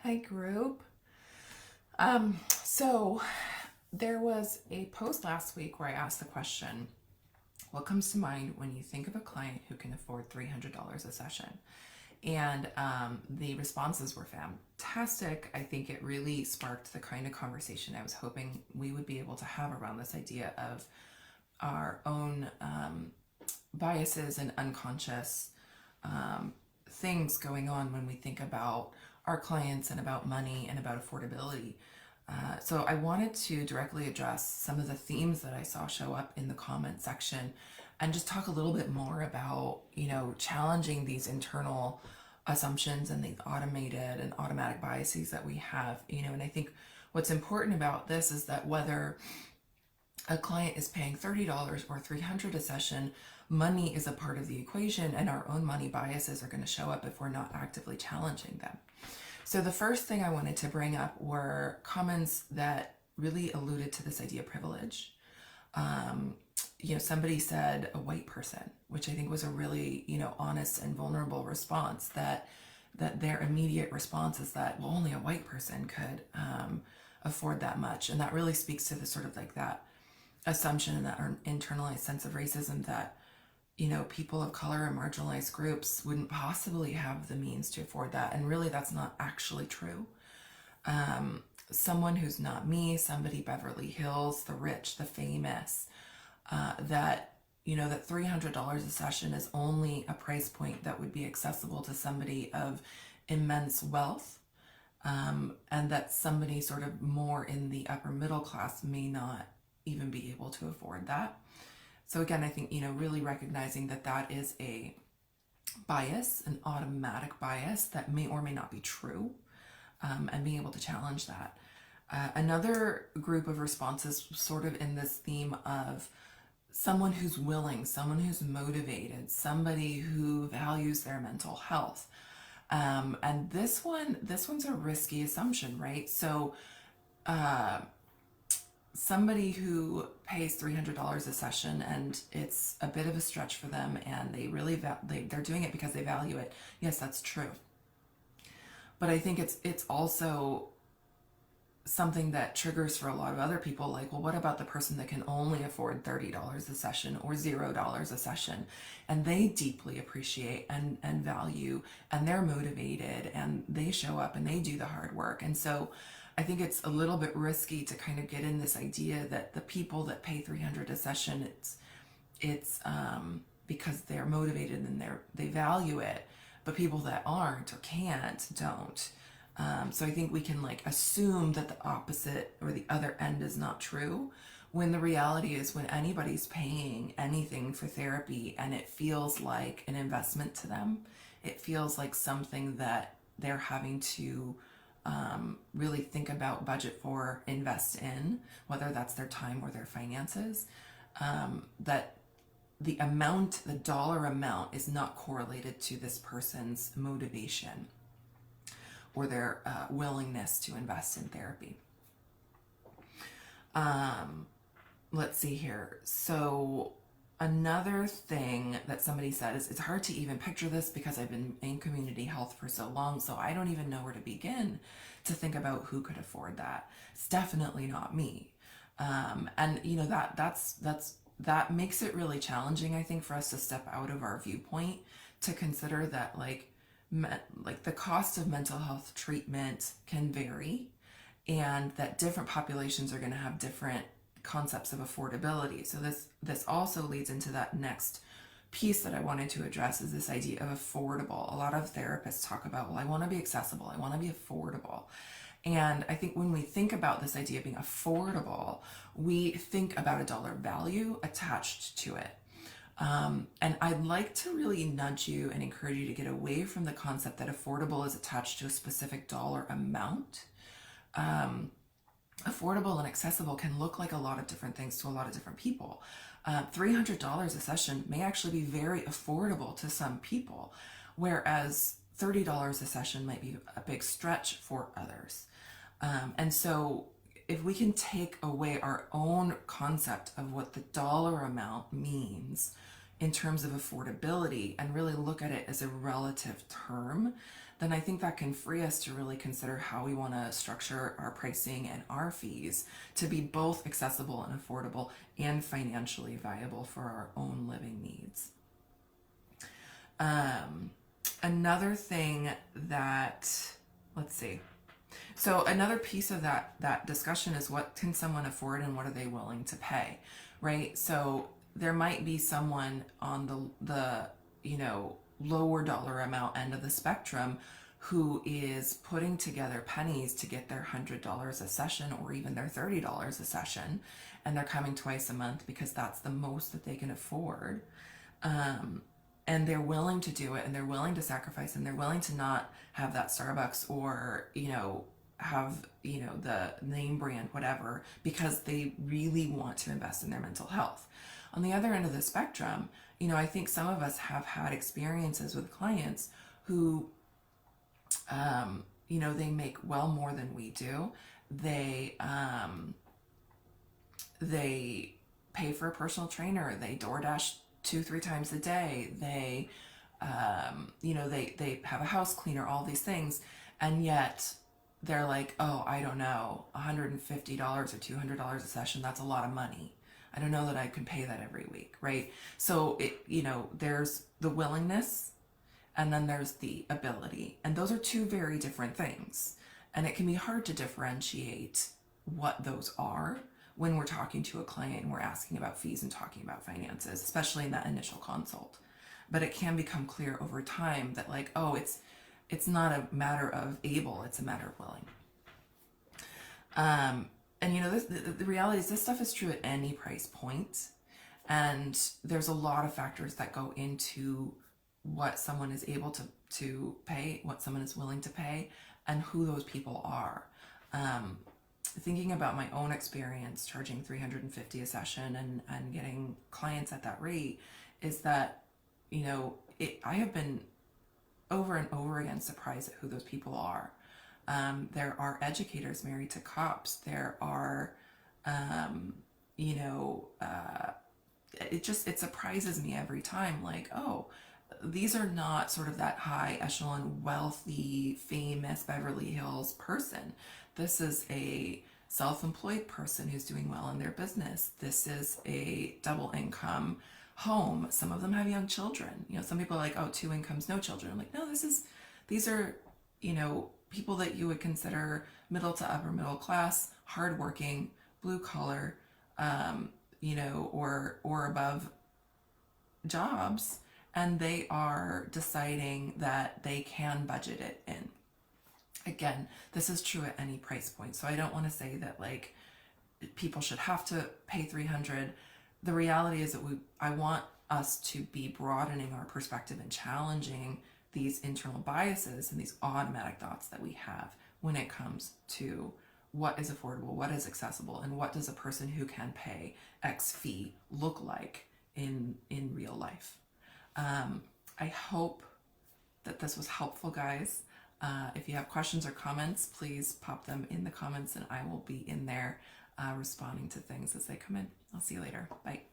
Hi, group. So there was a post last week where I asked the question, what comes to mind when you think of a client who can afford $300 a session? And the responses were fantastic. I think it really sparked the kind of conversation I was hoping we would be able to have around this idea of our own biases and unconscious things going on when we think about our clients and about money and about affordability. So I wanted to directly address some of the themes that I saw show up in the comment section and just talk a little bit more about, challenging these internal assumptions and these automated and automatic biases that we have, and I think what's important about this is that whether a client is paying $30 or $300 a session, money is a part of the equation, and our own money biases are going to show up if we're not actively challenging them. So the first thing I wanted to bring up were comments that really alluded to this idea of privilege. Somebody said a white person, which I think was a really, honest and vulnerable response, that their immediate response is that, well, only a white person could afford that much. And that really speaks to the sort of like that assumption and that internalized sense of racism that, people of color and marginalized groups wouldn't possibly have the means to afford that. And really, that's not actually true. Someone who's not me, somebody Beverly Hills, the rich, the famous, that $300 a session is only a price point that would be accessible to somebody of immense wealth, and that somebody sort of more in the upper middle class may not even be able to afford that. So again, I think, really recognizing that that is a bias, an automatic bias that may or may not be true, and being able to challenge that. Another group of responses sort of in this theme of someone who's willing, someone who's motivated, somebody who values their mental health. And this one's a risky assumption, right? So somebody who pays $300 a session and it's a bit of a stretch for them and they really they're doing it because they value it. Yes, that's true. But I think it's also something that triggers for a lot of other people, like, well, what about the person that can only afford $30 a session or $0 a session, and they deeply appreciate and value, and they're motivated and they show up and they do the hard work. And so I think it's a little bit risky to kind of get in this idea that the people that pay $300 a session, it's because they're motivated and they value it, but people that aren't or can't don't. So I think we can assume that the opposite or the other end is not true, when the reality is when anybody's paying anything for therapy and it feels like an investment to them, it feels like something that they're having to really think about, budget for, invest in, whether that's their time or their finances, that the dollar amount is not correlated to this person's motivation or their willingness to invest in therapy. Let's see here. So another thing that somebody said is, it's hard to even picture this because I've been in community health for so long, so I don't even know where to begin to think about who could afford that. It's definitely not me. And that makes it really challenging, I think, for us to step out of our viewpoint to consider that the cost of mental health treatment can vary, and that different populations are going to have different concepts of affordability. So this also leads into that next piece that I wanted to address, is this idea of affordable. A lot of therapists talk about, well, I want to be accessible, I want to be affordable. And I think when we think about this idea of being affordable, we think about a dollar value attached to it. And I'd like to really nudge you and encourage you to get away from the concept that affordable is attached to a specific dollar amount. Affordable and accessible can look like a lot of different things to a lot of different people. $300 a session may actually be very affordable to some people, whereas $30 a session might be a big stretch for others. And so if we can take away our own concept of what the dollar amount means in terms of affordability and really look at it as a relative term, then I think that can free us to really consider how we want to structure our pricing and our fees to be both accessible and affordable and financially viable for our own living needs. Another thing that, let's see. So another piece of that discussion is, what can someone afford and what are they willing to pay, right? So there might be someone on the lower dollar amount end of the spectrum who is putting together pennies to get their $100 a session or even their $30 a session, and they're coming twice a month because that's the most that they can afford. And they're willing to do it, and they're willing to sacrifice, and they're willing to not have that Starbucks or, have, the name brand, whatever, because they really want to invest in their mental health. On the other end of the spectrum, I think some of us have had experiences with clients who, they make well more than we do. They pay for a personal trainer. They DoorDash 2-3 times a day. They, they have a house cleaner, all these things. And yet they're like, oh, I don't know, $150 or $200 a session, that's a lot of money. I don't know that I can pay that every week, right? So there's the willingness and then there's the ability. And those are two very different things. And it can be hard to differentiate what those are when we're talking to a client and we're asking about fees and talking about finances, especially in that initial consult. But it can become clear over time that it's not a matter of able, it's a matter of willing. And the reality is this stuff is true at any price point. And there's a lot of factors that go into what someone is able to pay, what someone is willing to pay, and who those people are. Thinking about my own experience charging $350 a session and getting clients at that rate is that, I have been over and over again surprised at who those people are. There are educators married to cops. There are, it surprises me every time, like, oh, these are not sort of that high echelon, wealthy, famous Beverly Hills person. This is a self-employed person who's doing well in their business. This is a double income home. Some of them have young children. Some people are like, oh, 2 incomes, no children. I'm like, no, these are, people that you would consider middle to upper middle class, hardworking, blue collar, or above jobs. And they are deciding that they can budget it in. Again, this is true at any price point. So I don't want to say that people should have to pay $300. The reality is that I want us to be broadening our perspective and challenging these internal biases and these automatic thoughts that we have when it comes to what is affordable, what is accessible, and what does a person who can pay X fee look like in real life. I hope that this was helpful, guys. If you have questions or comments, please pop them in the comments and I will be in there responding to things as they come in. I'll see you later. Bye.